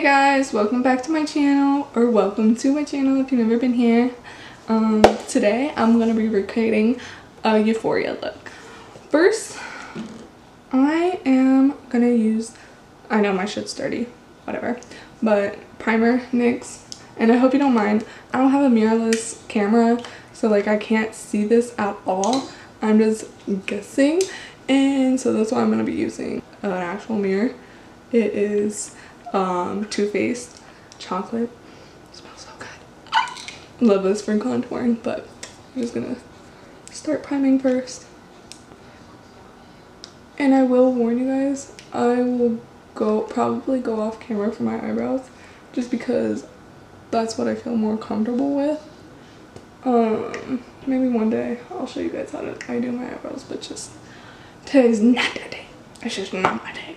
Hey guys, welcome back to my channel, or welcome to my channel if you've never been here. Today I'm gonna be recreating a Euphoria look. First, I am gonna use, I know my shit's dirty, whatever, but primer, NYX, and I hope you don't mind. I don't have a mirrorless camera, so like I can't see this at all. I'm just guessing, and so that's why I'm gonna be using an actual mirror. It is Too Faced chocolate. It smells so good. Love this for contouring, but I'm just gonna start priming first. And I will warn you guys, I will probably go off camera for my eyebrows just because that's what I feel more comfortable with. Maybe one day I'll show you guys how I do my eyebrows, but just today's not that day. It's just not my day.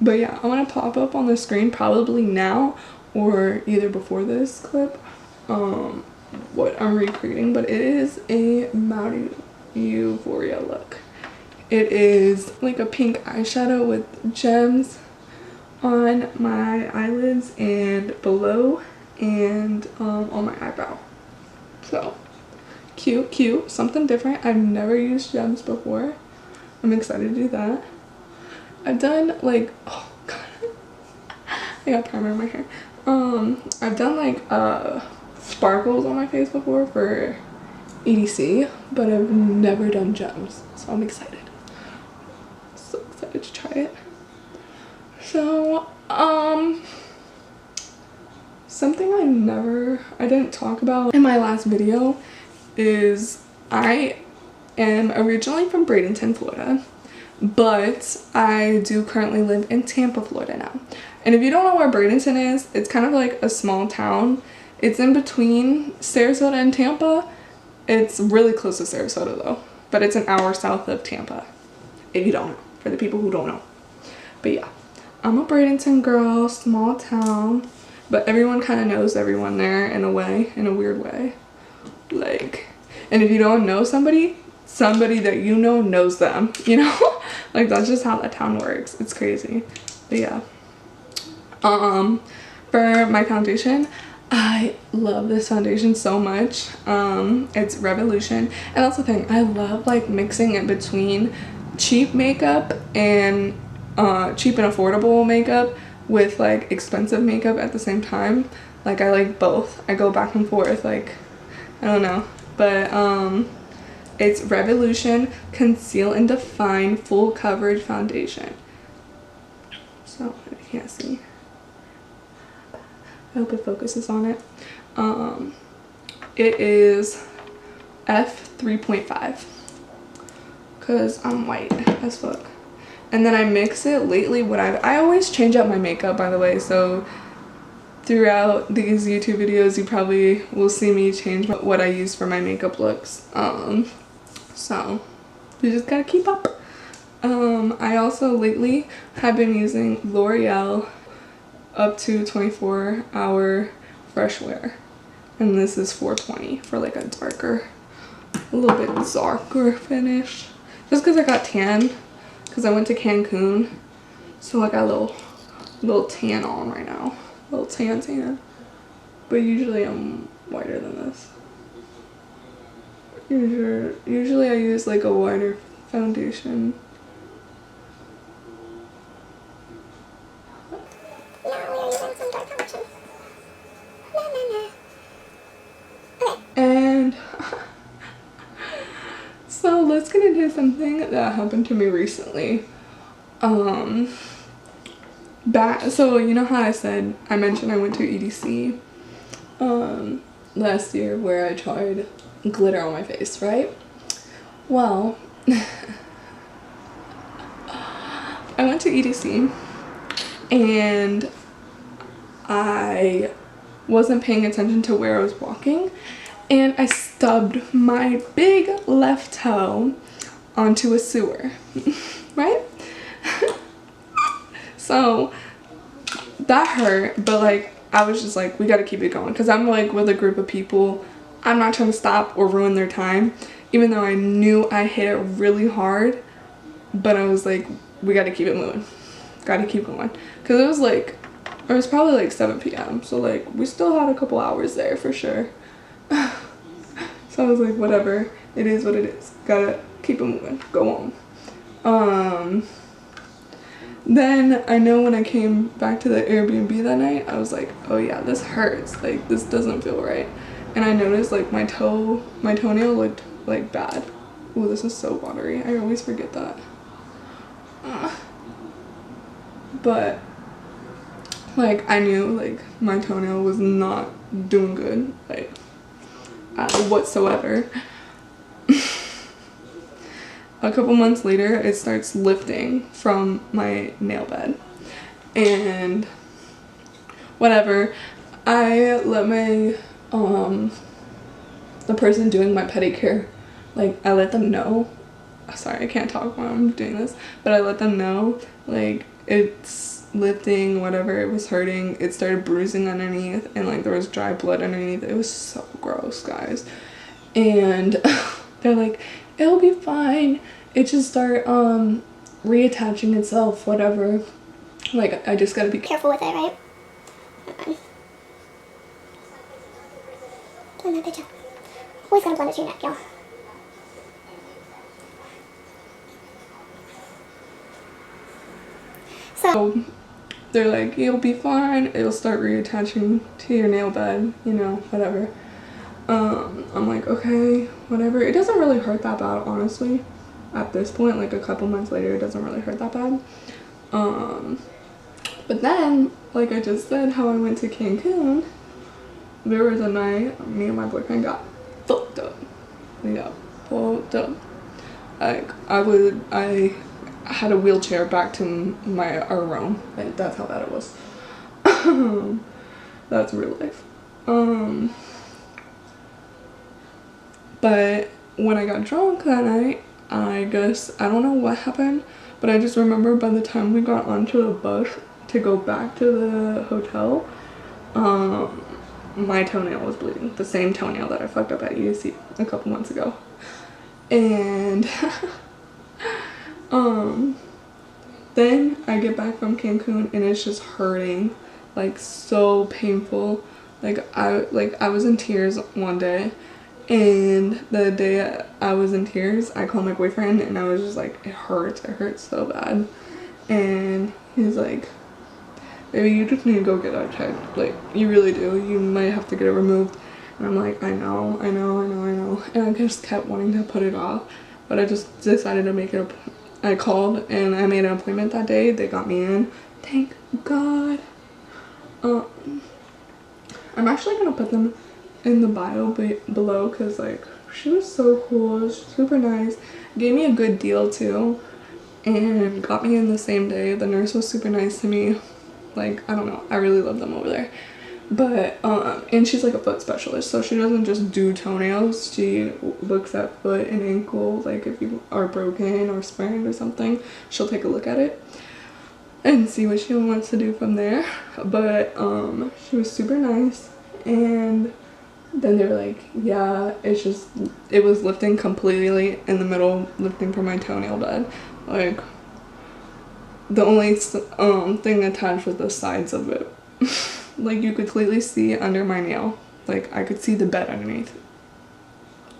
But yeah, I'm gonna pop up on the screen probably now or either before this clip what I'm recreating, but it is a Maddy Euphoria look. It is like a pink eyeshadow with gems on my eyelids and below and on my eyebrow. So cute, something different. I've never used gems before. I'm excited to do that. I've done like, oh god, I got primer in my hair. I've done like sparkles on my face before for EDC, but I've never done gems, so I'm excited. So excited to try it. So something I didn't talk about in my last video is I am originally from Bradenton, Florida, but I do currently live in Tampa, Florida now. And if you don't know where Bradenton is, it's kind of like a small town. It's in between Sarasota and Tampa. It's really close to Sarasota though, but it's an hour south of Tampa, if you don't know, for the people who don't know. But yeah, I'm a Bradenton girl, small town, but everyone kind of knows everyone there in a way, in a weird way. Like, and if you don't know somebody that you know knows them, you know? Like, that's just how that town works. It's crazy. But yeah. For my foundation, I love this foundation so much. It's Revolution. And that's the thing, I love like mixing in between cheap makeup and cheap and affordable makeup with like expensive makeup at the same time. Like, I like both. I go back and forth, like, I don't know. But it's Revolution Conceal and Define Full Coverage Foundation. So if you can't see, I hope it focuses on it. It is F3.5 because I'm white as fuck. And then I mix it lately when I always change up my makeup, by the way, so throughout these YouTube videos you probably will see me change what I use for my makeup looks. So you just gotta keep up. I also lately have been using L'Oreal up to 24-hour fresh wear, and this is 420 for like a little bit darker finish, just because I got tan because I went to Cancun, so I got a little tan on right now, a little tan, but usually I'm whiter than this. Usually I use like a whiter foundation. And so let's get into something that happened to me recently. So you know how I mentioned I went to EDC last year where I tried glitter on my face, right? Well, I went to EDC and I wasn't paying attention to where I was walking, and I stubbed my big left toe onto a sewer, right? So that hurt, but like I was just like, we gotta keep it going, because I'm like with a group of people. I'm not trying to stop or ruin their time, even though I knew I hit it really hard. But I was like, we got to keep it moving. Got to keep going. Because it was probably like 7 p.m. So like we still had a couple hours there for sure. So I was like, whatever, it is what it is. Gotta keep it moving. Go on. Then I know when I came back to the Airbnb that night, I was like, oh yeah, this hurts. Like this doesn't feel right. And I noticed like my toenail looked like bad. Oh, this is so watery. I always forget that. But like I knew like my toenail was not doing good, like whatsoever. A couple months later, it starts lifting from my nail bed, and whatever, I let my the person doing my pedicure, like I let them know. Sorry, I can't talk while I'm doing this, but I let them know like it's lifting, whatever, it was hurting. It started bruising underneath, and like there was dry blood underneath. It was so gross, guys. And they're like, it'll be fine, it just start reattaching itself, whatever. Like I just gotta be careful with it, right? Another job. Always gotta blend it to your neck, y'all. So they're like, you'll be fine, it'll start reattaching to your nail bed, you know, whatever. I'm like, okay, whatever. It doesn't really hurt that bad, honestly. At this point, like a couple months later, it doesn't really hurt that bad. But then, like I just said, how I went to Cancun, there was a night me and my boyfriend got fucked up. We got fucked up. Like I had a wheelchair back to our room. Like, that's how bad it was. That's real life. But when I got drunk that night, I guess, I don't know what happened, but I just remember by the time we got onto the bus to go back to the hotel, my toenail was bleeding. The same toenail that I fucked up at UC a couple months ago. And then I get back from Cancun and it's just hurting, like so painful. Like I was in tears one day, and the day I was in tears, I called my boyfriend and I was just like, it hurts so bad. And he's like, baby, you just need to go get that checked. Like, you really do. You might have to get it removed. And I'm like, I know. And I just kept wanting to put it off, but I just decided to make it I called and I made an appointment that day. They got me in. Thank God. I'm actually gonna put them in the bio below, because like she was so cool, was super nice, gave me a good deal too, and got me in the same day. The nurse was super nice to me. Like, I don't know, I really love them over there. But and she's like a foot specialist, so she doesn't just do toenails, she looks at foot and ankle. Like if you are broken or sprained or something, she'll take a look at it and see what she wants to do from there. But she was super nice, and then they were like, yeah, it was lifting completely in the middle, lifting from my toenail bed. Like the only thing attached was the sides of it. Like you could clearly see under my nail. Like I could see the bed underneath.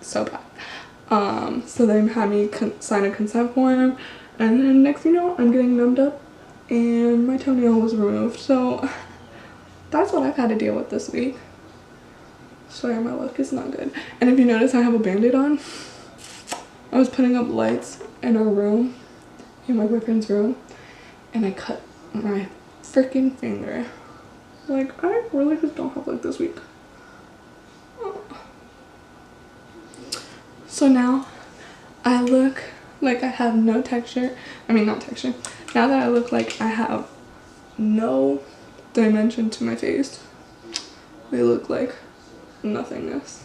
So bad. So they had me sign a consent form, and then next thing you know, I'm getting numbed up and my toenail was removed. So that's what I've had to deal with this week. Sorry, my luck is not good. And if you notice, I have a band-aid on. I was putting up lights in our room, in my boyfriend's room, and I cut my freaking finger. Like, I really just don't have luck this week. Oh. So now I look like I have no texture. I mean, not texture. Now that I look like I have no dimension to my face, they look like nothingness.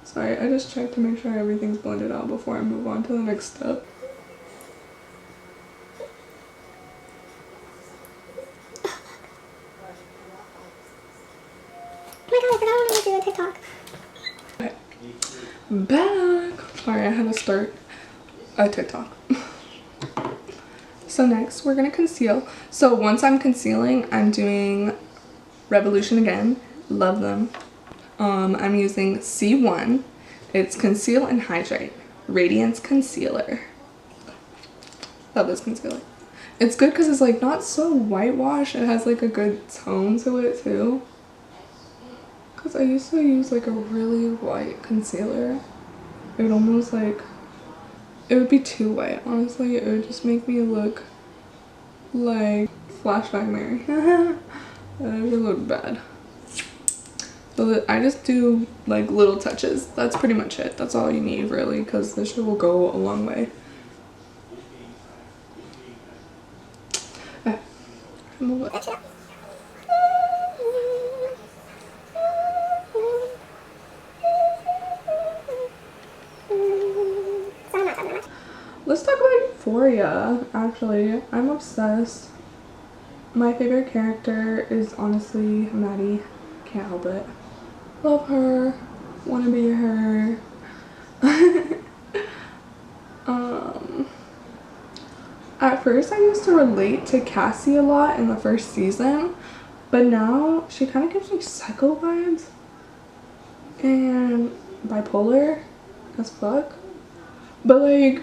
Sorry, I just checked to make sure everything's blended out before I move on to the next step. TikTok. Okay. Back. Sorry, I had to start a TikTok. so next we're gonna conceal. So once I'm concealing, I'm doing Revolution again. Love them. I'm using C1. It's Conceal and Hydrate. Radiance Concealer. Love this concealer. It's good because it's like not so whitewash. It has like a good tone to it too. Because I used to use like a really white concealer. It would almost like, it would be too white, honestly. It would just make me look like Flashback Mary. It would look bad. So I just do like little touches. That's pretty much it. That's all you need really, because this shit will go a long way. Okay. Move it. Let's talk about Euphoria, actually. I'm obsessed. My favorite character is honestly Maddy. Can't help it. Love her. Wanna be her. At first I used to relate to Cassie a lot in the first season, but now she kind of gives me psycho vibes and bipolar as fuck. But like,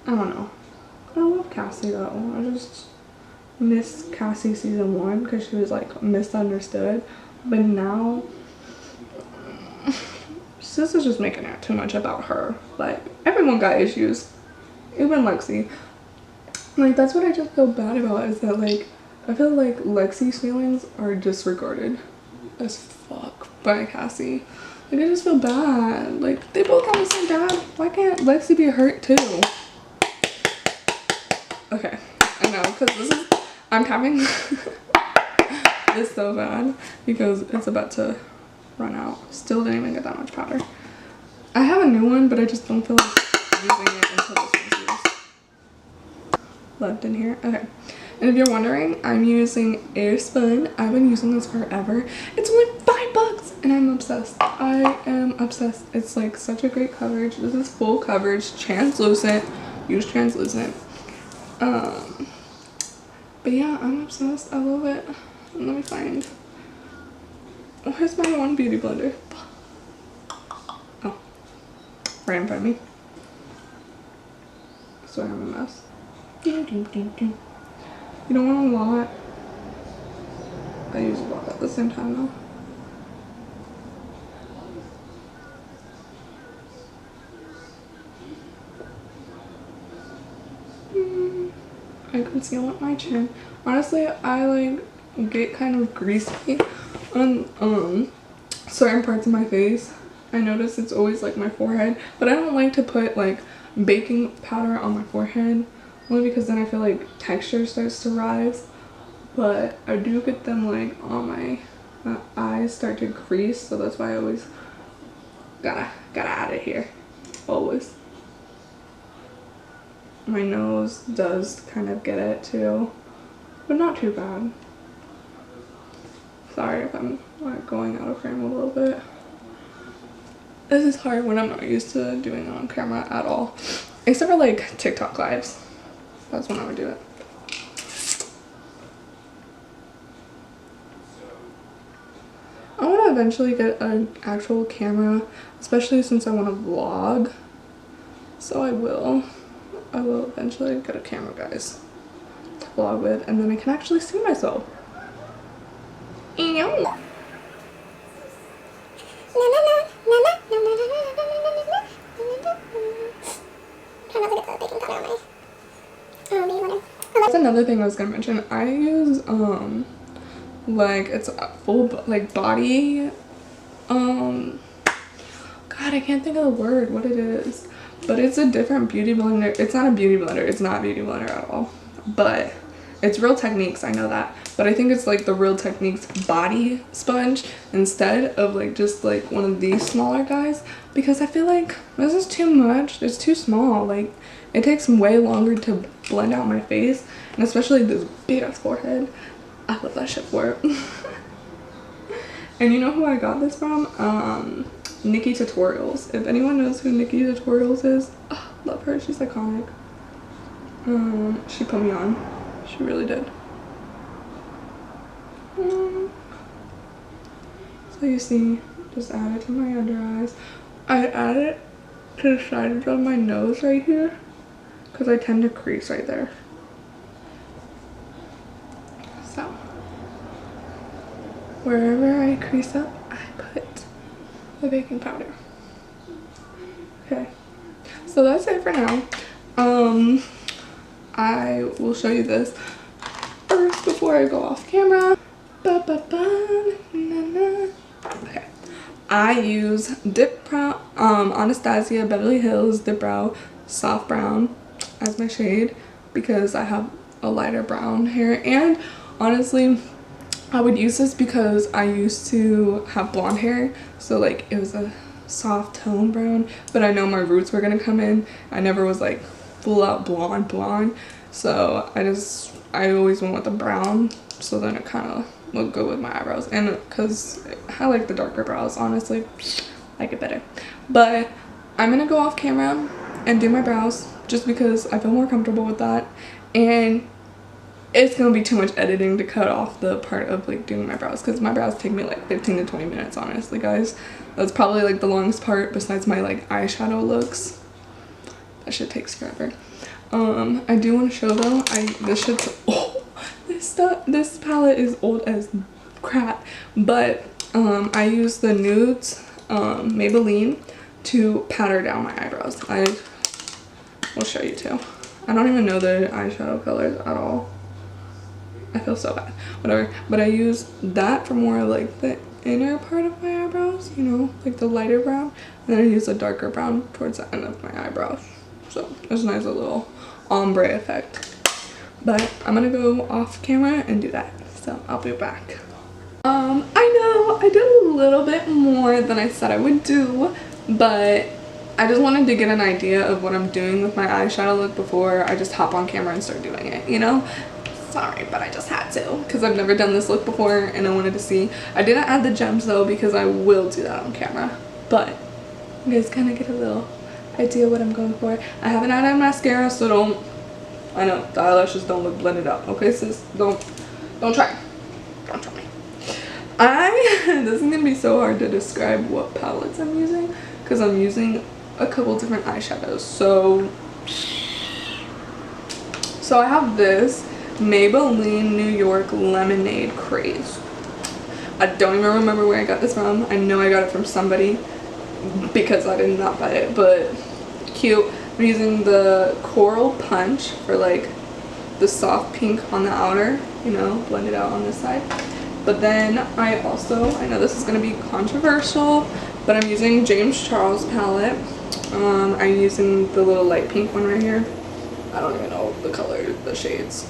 I don't know. I love Cassie though. I just miss Cassie season 1 because she was like misunderstood. But now, sis is just making it too much about her. Like, everyone got issues. Even Lexi. Like, that's what I just feel bad about, is that like, I feel like Lexi's feelings are disregarded as fuck by Cassie. Like, I just feel bad. Like, they both have the same dad. Why can't Lexi be hurt too? Okay, I know, because this is, I'm having this so bad because it's about to run out. Still didn't even get that much powder. I have a new one, but I just don't feel like using it until this one's used. Left in here. Okay. And if you're wondering, I'm using Airspun. I've been using this forever. It's only $5 and I'm obsessed. I am obsessed. It's like such a great coverage. This is full coverage, translucent. Use translucent. But yeah, I'm obsessed. I love it. Let me find. Where's my one beauty blender? Oh, right in front of me. So I'm a mess. You don't want a lot. I use a lot at the same time though. I conceal up my chin. Honestly, I like get kind of greasy on certain parts of my face. I notice it's always like my forehead, but I don't like to put like baking powder on my forehead, only because then I feel like texture starts to rise. But I do get them like on my eyes start to crease, so that's why I always gotta add it here, always. My nose does kind of get it too, but not too bad. Sorry if I'm like going out of frame a little bit. This is hard when I'm not used to doing it on camera at all, except for like TikTok lives. That's when I would do it. I want to eventually get an actual camera, especially since I want to vlog. So I will eventually get a camera, guys, to vlog with, and then I can actually see myself. Ew. That's another thing I was gonna mention. I use like it's a full like body God, I can't think of the word what it is, but it's a different beauty blender. It's not a beauty blender, it's not a beauty blender at all, but it's Real Techniques, I know that, but I think it's like the Real Techniques body sponge instead of like just like one of these smaller guys, because I feel like this is too much. It's too small. Like, it takes way longer to blend out my face, and especially this big ass forehead. I love that shit for it. And you know who I got this from? Nikki Tutorials. If anyone knows who Nikki Tutorials is, oh, love her. She's iconic. She put me on. She really did. So you see, just add it to my under eyes. I add it to the sides of my nose right here because I tend to crease right there. So wherever I crease up, I put the baking powder. Okay, so that's it for now. I will show you this first before I go off camera. Okay, I use Dip Brow, Anastasia Beverly Hills Dip Brow Soft Brown as my shade because I have a lighter brown hair, and honestly I would use this because I used to have blonde hair, so like it was a soft tone brown, but I know my roots were gonna come in. I never was like full out blonde, so I always went with the brown, so then it kind of looked good with my eyebrows, and because I like the darker brows, honestly I like it better. But I'm gonna go off camera and do my brows just because I feel more comfortable with that, and it's gonna be too much editing to cut off the part of like doing my brows because my brows take me like 15 to 20 minutes, honestly guys. That's probably like the longest part besides my like eyeshadow looks. That shit takes forever. I do want to show though, this shit's old. This palette is old as crap, but I use the nudes Maybelline to powder down my eyebrows. I will show you too. I don't even know the eyeshadow colors at all. I feel so bad, whatever, but I use that for more like the inner part of my eyebrows, you know, like the lighter brown, and then I use a darker brown towards the end of my eyebrows, so there's a nice little ombre effect. But I'm gonna go off camera and do that, so I'll be back. I know I did a little bit more than I said I would do, but I just wanted to get an idea of what I'm doing with my eyeshadow look before I just hop on camera and start doing it, you know? Sorry, but I just had to because I've never done this look before and I wanted to see. I didn't add the gems though because I will do that on camera, but you guys kind of get a little idea what I'm going for. I haven't added mascara, so don't, I know the eyelashes don't look blended out, okay sis? Don't try. Don't try me. This is gonna be so hard to describe what palettes I'm using because I'm using a couple different eyeshadows. So I have this Maybelline New York Lemonade Craze. I don't even remember where I got this from. I know I got it from somebody because I did not buy it, but cute. I'm using the Coral Punch for like the soft pink on the outer, you know, blended out on this side. But then I know this is going to be controversial, but I'm using James Charles palette. I'm using the little light pink one right here. I don't even know the color, the shades.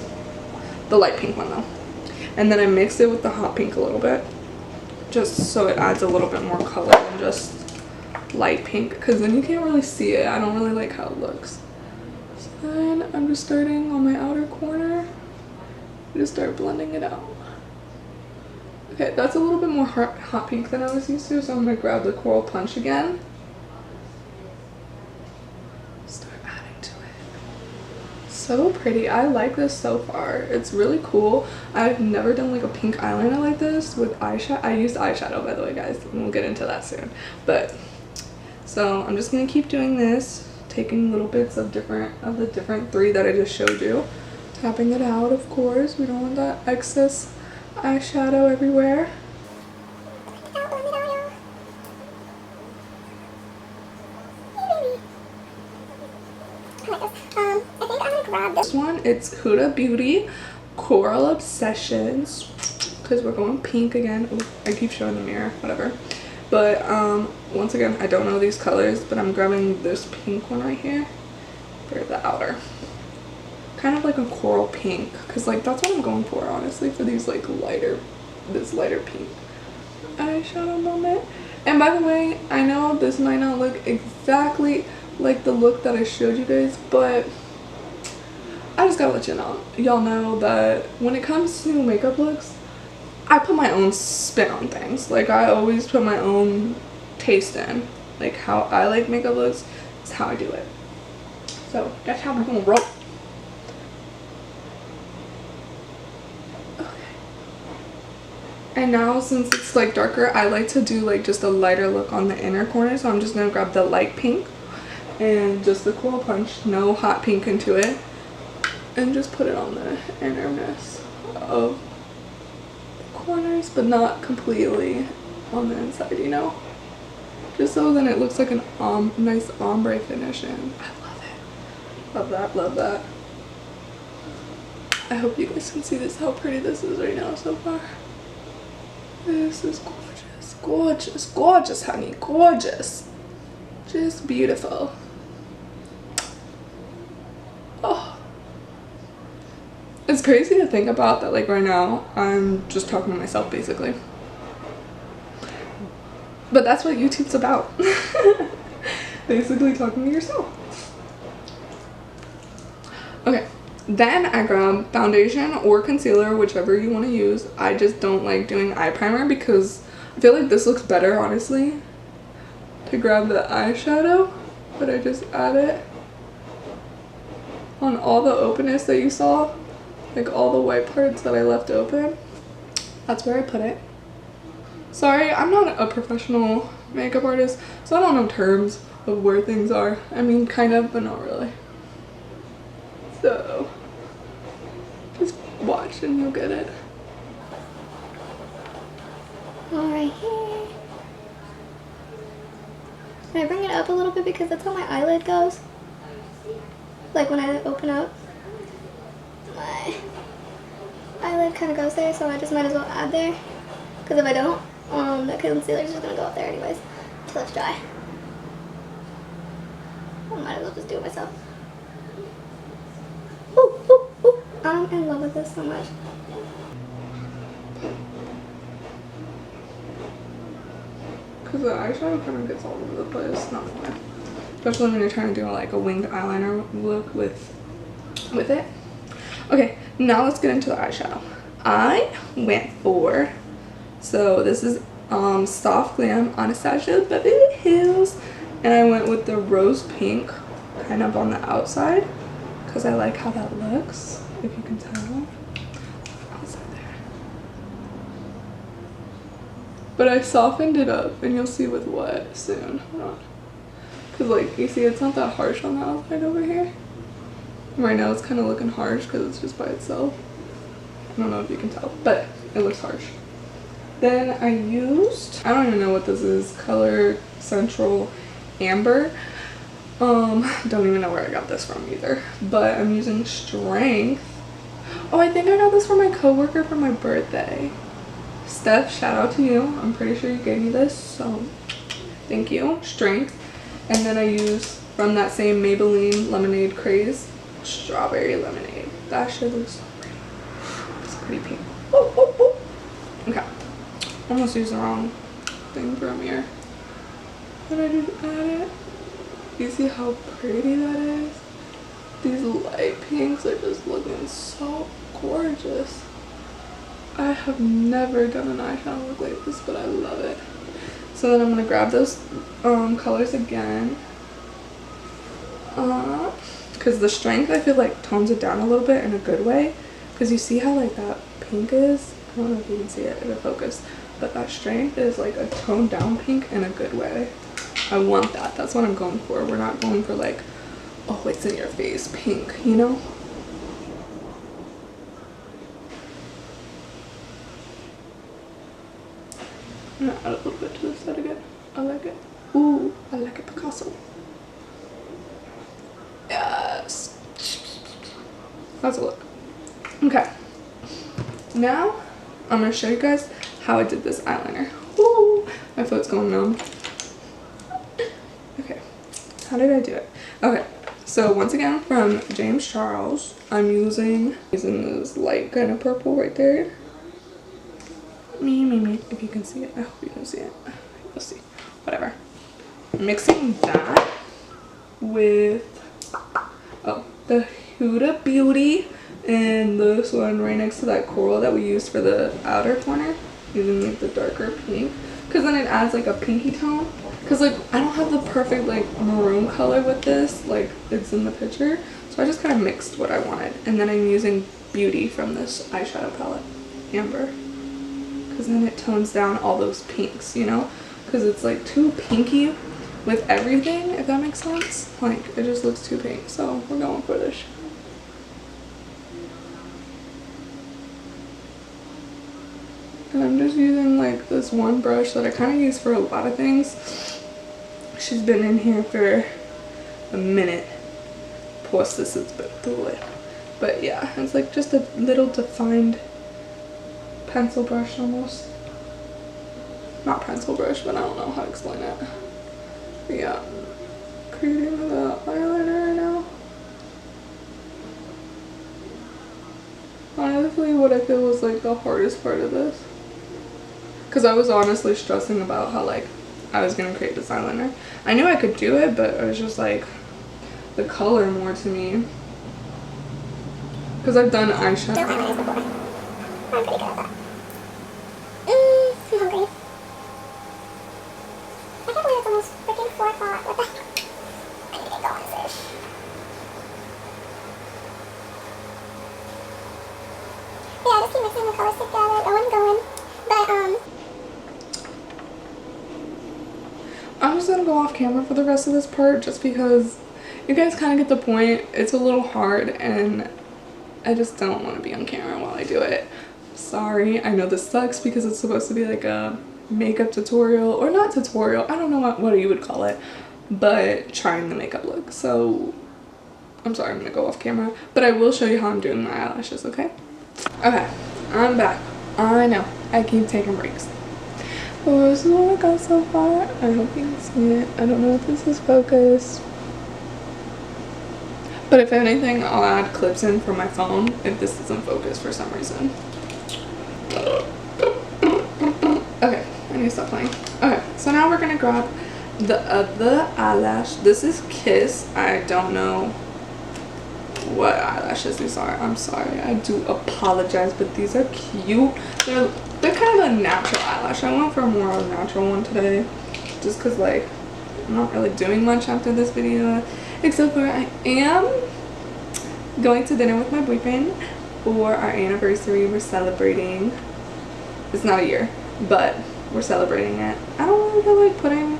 The light pink one though. And then I mix it with the hot pink a little bit, just so it adds a little bit more color than just light pink, because then you can't really see it. I don't really like how it looks. So then I'm just starting on my outer corner. Just start blending it out. Okay, that's a little bit more hot pink than I was used to, so I'm gonna grab the Coral Punch again. Start adding to it. So pretty. I like this so far. It's really cool. I've never done like a pink eyeliner like this with eyeshadow. I used eyeshadow, by the way, guys, and we'll get into that soon. But so I'm just gonna keep doing this, taking little bits of the different three that I just showed you, tapping it out. Of course, we don't want that excess eyeshadow everywhere. This one, it's Huda Beauty Coral Obsessions, because we're going pink again. Ooh, I keep showing the mirror, whatever. But once again, I don't know these colors, but I'm grabbing this pink one right here for the outer. Kind of like a coral pink, because like that's what I'm going for, honestly, for these like this lighter pink eyeshadow moment. And by the way, I know this might not look exactly like the look that I showed you guys, but I just gotta let y'all know that when it comes to makeup looks, I put my own spin on things. Like, I always put my own taste in. Like, how I like makeup looks is how I do it. So that's how we're gonna roll. And now since it's like darker, I like to do like just a lighter look on the inner corner. So I'm just gonna grab the light pink and just the cool punch, no hot pink into it, and just put it on the innerness of the corners, but not completely on the inside, you know? Just so then it looks like an nice ombre finish, and I love it. Love that, love that. I hope you guys can see this, how pretty this is right now so far. This is gorgeous, gorgeous, gorgeous, honey, gorgeous. Just beautiful. Oh. It's crazy to think about that, like right now, I'm just talking to myself basically. But that's what YouTube's about. Basically talking to yourself. Okay. Then I grab foundation or concealer, whichever you want to use. I just don't like doing eye primer because I feel like this looks better, honestly, to grab the eyeshadow. But I just add it on all the openness that you saw, like all the white parts that I left open. That's where I put it. Sorry, I'm not a professional makeup artist, so I don't know terms of where things are. I mean, kind of, but not really. So, just watch and you'll get it. Alright, here. Can I bring it up a little bit because that's how my eyelid goes? Like when I open up, my eyelid kind of goes there, so I just might as well add there. Because if I don't, the concealer's just going to go up there anyways until it's dry. I might as well just do it myself. Ooh, ooh, ooh. I'm in love with this so much. Because the eyeshadow kind of gets all over the place, not fun. Especially when you're trying to do like a winged eyeliner look with it. Okay, now let's get into the eyeshadow. I went for, so this is Soft Glam Anastasia Beverly Hills, and I went with the rose pink kind of on the outside because I like how that looks, if you can tell. Outside there. But I softened it up, and you'll see with what soon. Hold on. Because like, you see it's not that harsh on the outside over here. Right now it's kind of looking harsh because it's just by itself. I don't know if you can tell, but it looks harsh. Then I used, I don't even know what this is, Color Central Amber. Don't even know where I got this from either, but I'm using Strength. Oh, I think I got this from my coworker for my birthday. Steph, shout out to you. I'm pretty sure you gave me this, so thank you. Strength. And then I use from that same Maybelline Lemonade Craze, Strawberry Lemonade. That shit looks so pretty. It's pretty pink. Oh, oh, oh. Okay. Almost used the wrong thing for a mirror. But I just add it. You see how pretty that is? These light pinks are just looking so gorgeous. I have never done an eyeshadow look like this, but I love it. So then I'm going to grab those colors again. Because the Strength, I feel like tones it down a little bit in a good way. Because you see how like that pink is? I don't know if you can see it in the focus. But that Strength is like a toned down pink in a good way. I want that. That's what I'm going for. We're not going for like, oh, it's in your face pink, you know? I'm gonna add a little bit to this side again. I like it. Ooh, I like it, Picasso. Yes. That's a look. Okay. Now, I'm gonna show you guys how I did this eyeliner. Ooh, my foot's going numb. Okay, how did I do it? Okay, so once again from James Charles, I'm using this light kind of purple right there. Me, if you can see it. I hope you can see it. You'll see. Whatever. Mixing that with, oh, the Huda Beauty and this one right next to that coral that we used for the outer corner. Using like the darker pink. Because then it adds like a pinky tone. Because like I don't have the perfect like maroon color with this. Like it's in the picture. So I just kind of mixed what I wanted. And then I'm using Beauty from this eyeshadow palette. Amber. because then it tones down all those pinks, you know, because it's like too pinky with everything, if that makes sense. Like, it just looks too pink, so we're going for this. And I'm just using like this one brush that I kind of use for a lot of things. She's been in here for a minute. Plus this has been through it. But yeah, it's like just a little defined pencil brush almost. Not pencil brush, but I don't know how to explain it. But yeah, creating the eyeliner right now. Honestly, what I feel was like the hardest part of this. Because I was honestly stressing about how like I was going to create this eyeliner. I knew I could do it, but it was just like the color more to me. Because I've done eyeshadow. I'm pretty good at that. I'm hungry. I can't believe it's almost freaking 4 o'clock. What the heck? I need to get going soon. Yeah, I just keep mixing the colors together, going. But, I'm just gonna go off camera for the rest of this part just because you guys kind of get the point. It's a little hard and I just don't want to be on camera while I do it. Sorry, I know this sucks because it's supposed to be like a makeup tutorial, or not tutorial, I don't know what you would call it, but trying the makeup look. So I'm sorry, I'm gonna go off camera, but I will show you how I'm doing my eyelashes, okay? Okay, I'm back. I know, I keep taking breaks. Well, this is what I got so far. I hope you can see it. I don't know if this is focused. But if anything, I'll add clips in from my phone if this isn't focused for some reason. Okay, I need to stop playing. Okay, so now we're gonna grab the other eyelash. This is Kiss. I don't know what eyelashes these are. I'm sorry, I do apologize, but these are cute. They're kind of a natural eyelash. I went for more of a natural one today just because like I'm not really doing much after this video, except for I am going to dinner with my boyfriend for our anniversary. We're celebrating. It's not a year, but we're celebrating it. I don't really feel like putting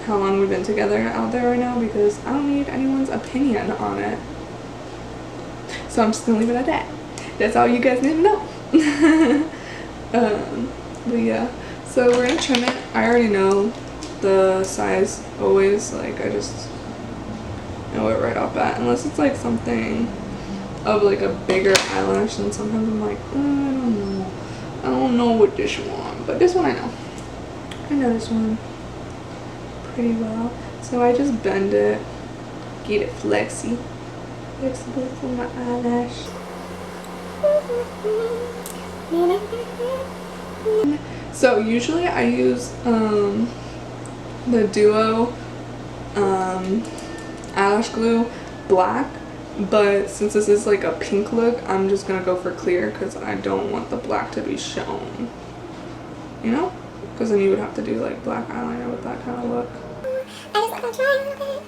how long we've been together out there right now because I don't need anyone's opinion on it. So I'm just gonna leave it at that. That's all you guys need to know. But yeah, so we're gonna trim it. I already know the size always, like I just know it right off bat, unless it's like something of like a bigger eyelash, and sometimes I'm like, I don't know what this one, but this one I know this one pretty well. So I just bend it, get it flexible for my eyelash. So usually I use the Duo eyelash glue black, but since this is like a pink look, I'm just gonna go for clear because I don't want the black to be shown, you know, because then you would have to do like black eyeliner with that kind of look. I just want to try a little bit.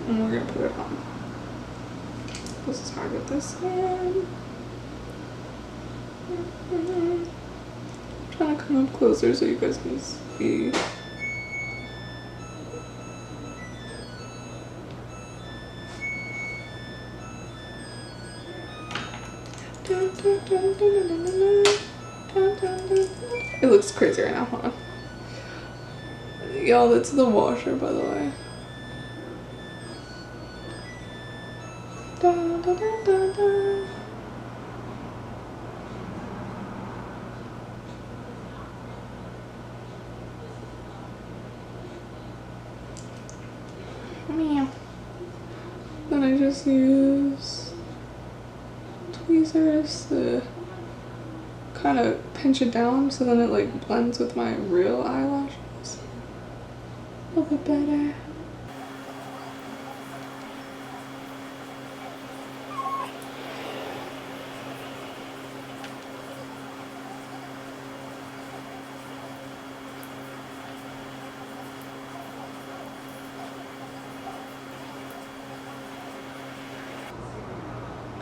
And we're gonna put it on. This is hard with this hand. I'm trying to come up closer so you guys can see. It looks crazy right now, hold on. Y'all, that's the washer, by the way. Da, da, da, da, da. Meow. Then I just use tweezers to kind of pinch it down so then it like blends with my real eyelashes a little bit better.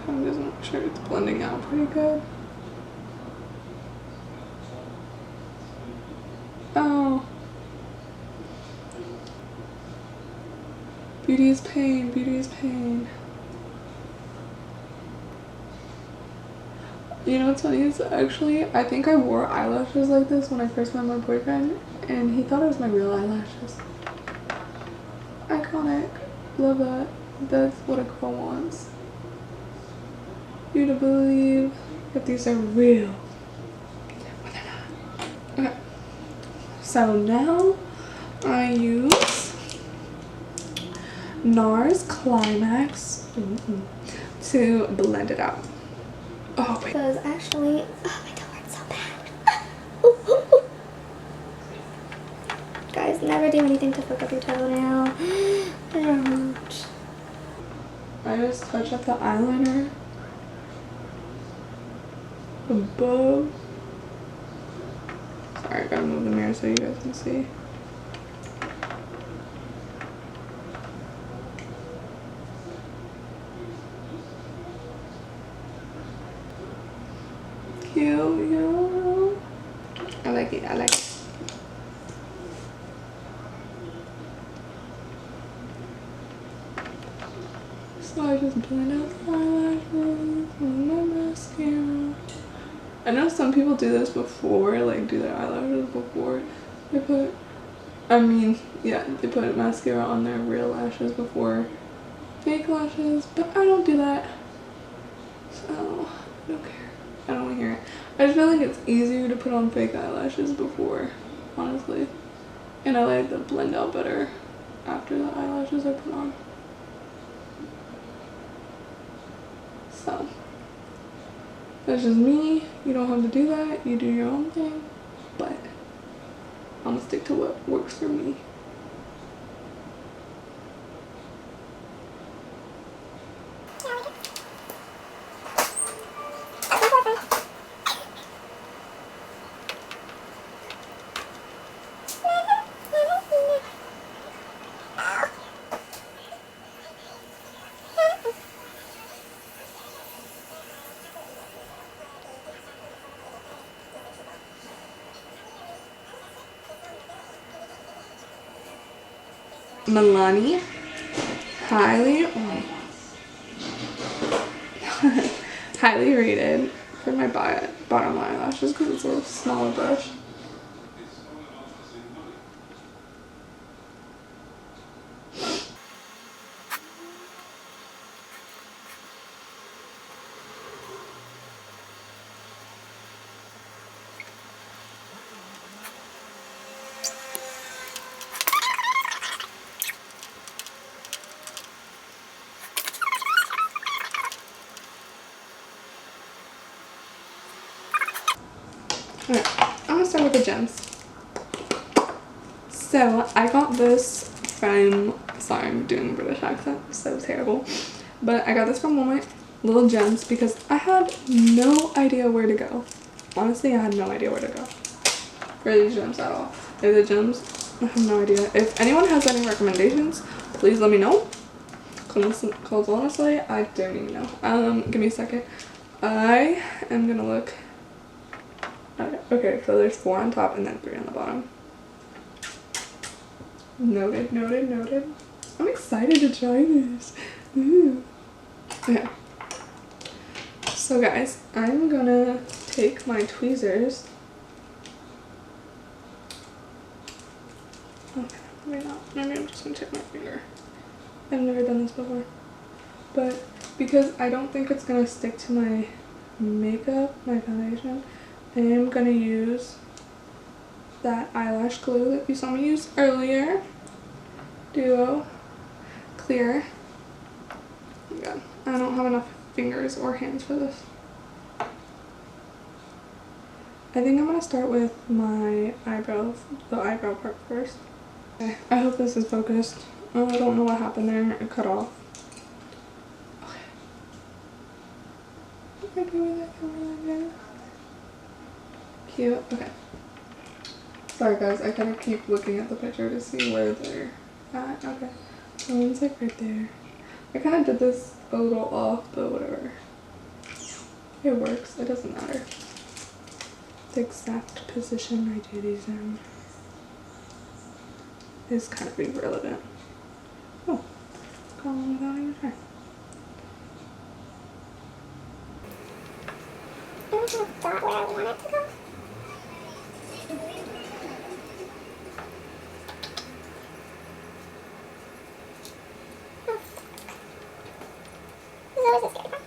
I'm just make sure it's blending out pretty good. Oh. Beauty is pain, beauty is pain. You know what's funny is actually I think I wore eyelashes like this when I first met my boyfriend and he thought it was my real eyelashes. Iconic. Love that. That's what a girl wants. You to believe that these are real. But they're not. Okay. So now I use NARS Climax to blend it out. Oh wait. Because actually, oh my god, it's so bad. Guys, never do anything to fuck up your toenail. Don't. I just touch up the eyeliner above. Sorry, I gotta move the mirror so you guys can see. Cute, yo. I like it, I like it. So I just blend out the eyelashes with my mascara. I know some people do this before, like do their eyelashes before they put, they put mascara on their real lashes before fake lashes, but I don't do that. So, I don't care. I don't want to hear it. I just feel like it's easier to put on fake eyelashes before, honestly. And I like the blend out better after the eyelashes are put on. So, that's just me. You don't have to do that. You do your own thing. But I'm gonna stick to what works for me. Milani, highly rated for my bottom eyelashes because it's a smaller brush. Okay, I'm gonna start with the gems. So I got this from, sorry I'm doing a British accent, so terrible, but I got this from Walmart, little gems, because I had no idea where to go. Honestly, I had no idea where to go for these gems at all. They're the gems, I have no idea. If anyone has any recommendations, please let me know. Cause honestly, I don't even know. Give me a second. I am gonna look. Okay, so there's 4 on top and then 3 on the bottom. Noted, noted, noted. I'm excited to try this. Ooh. Okay. So guys, I'm gonna take my tweezers. Okay, maybe not. Maybe I'm just gonna take my finger. I've never done this before. But because I don't think it's gonna stick to my makeup, my foundation, I'm gonna use that eyelash glue that you saw me use earlier. Duo Clear. Oh my god, I don't have enough fingers or hands for this. I think I'm gonna start with my eyebrows, the eyebrow part first. Okay, I hope this is focused. I don't know what happened there, it cut off. Okay. What am I doing with that camera again? Cute. Okay. Sorry guys, I kind of keep looking at the picture to see where they're at. Okay. So one's like right there. I kind of did this a little off, but whatever. It works. It doesn't matter. The exact position I do these in is kind of irrelevant. Oh, go on without even trying. Got where I want it to go. There's always a scary part.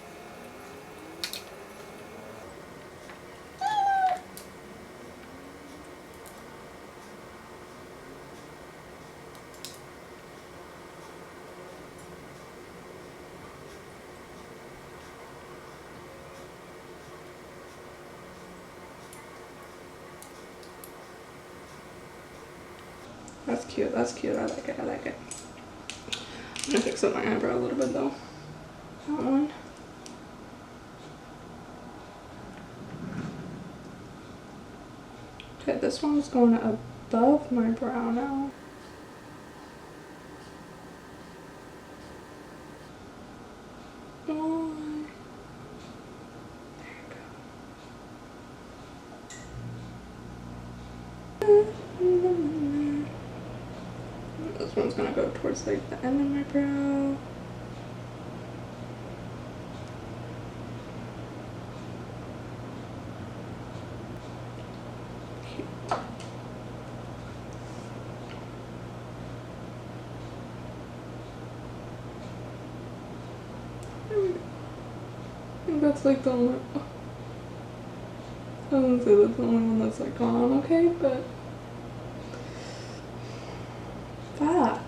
That's cute. That's cute. I like it. I like it. I'm gonna fix up my eyebrow a little bit though. That one. Okay, this one's going above my brow now. Oh, there you go. This one's gonna go towards like the end of my brow. I think that's like the only, I wouldn't say that's the only one that's like gone on okay, but fuck.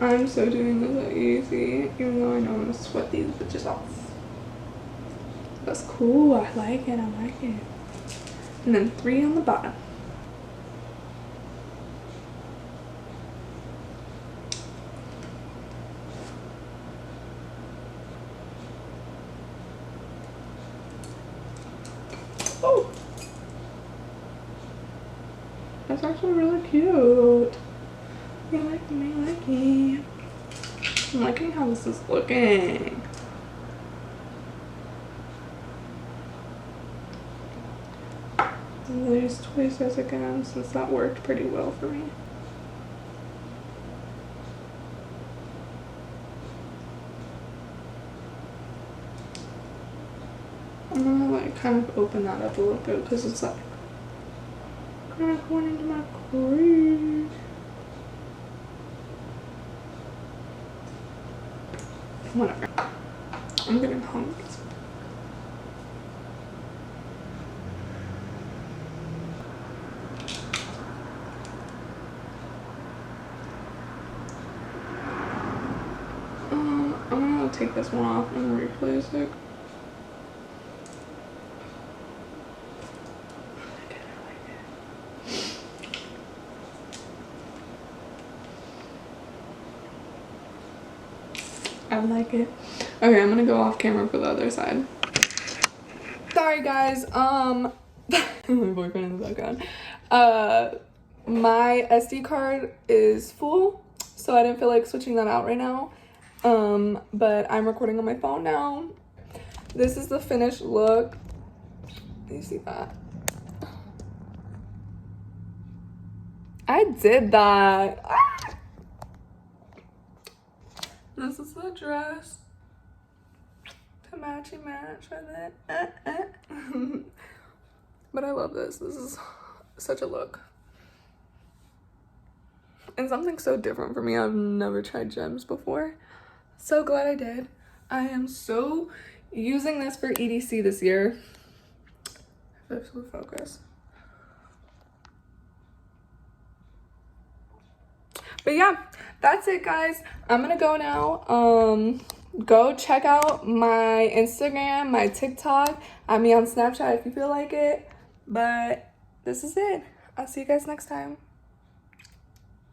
I'm so doing this easy, even though I know I'm gonna sweat these bitches off. That's cool. I like it. I like it. And then 3 on the bottom. Oh, that's actually really cute. Me like me, like me. I'm liking how this is looking. And there's tweezers again, since that worked pretty well for me. I'm gonna like kind of open that up a little bit because it's like kind of going into my crease. Whatever. I'm getting hungry. I'm gonna take this one off and replace it. I like it. Okay, I'm gonna go off camera for the other side. Sorry guys, my boyfriend in the background. My SD card is full, so I didn't feel like switching that out right now. But I'm recording on my phone now. This is the finished look. You see that? I did that. Ah! This is the dress to matchy match with it. But I love this. This is such a look. And something so different for me. I've never tried gems before. So glad I did. I am so using this for EDC this year. If we focus. But yeah, that's it guys. I'm gonna go now. Go check out my Instagram, my TikTok. Add me on Snapchat if you feel like it. But this is it. I'll see you guys next time.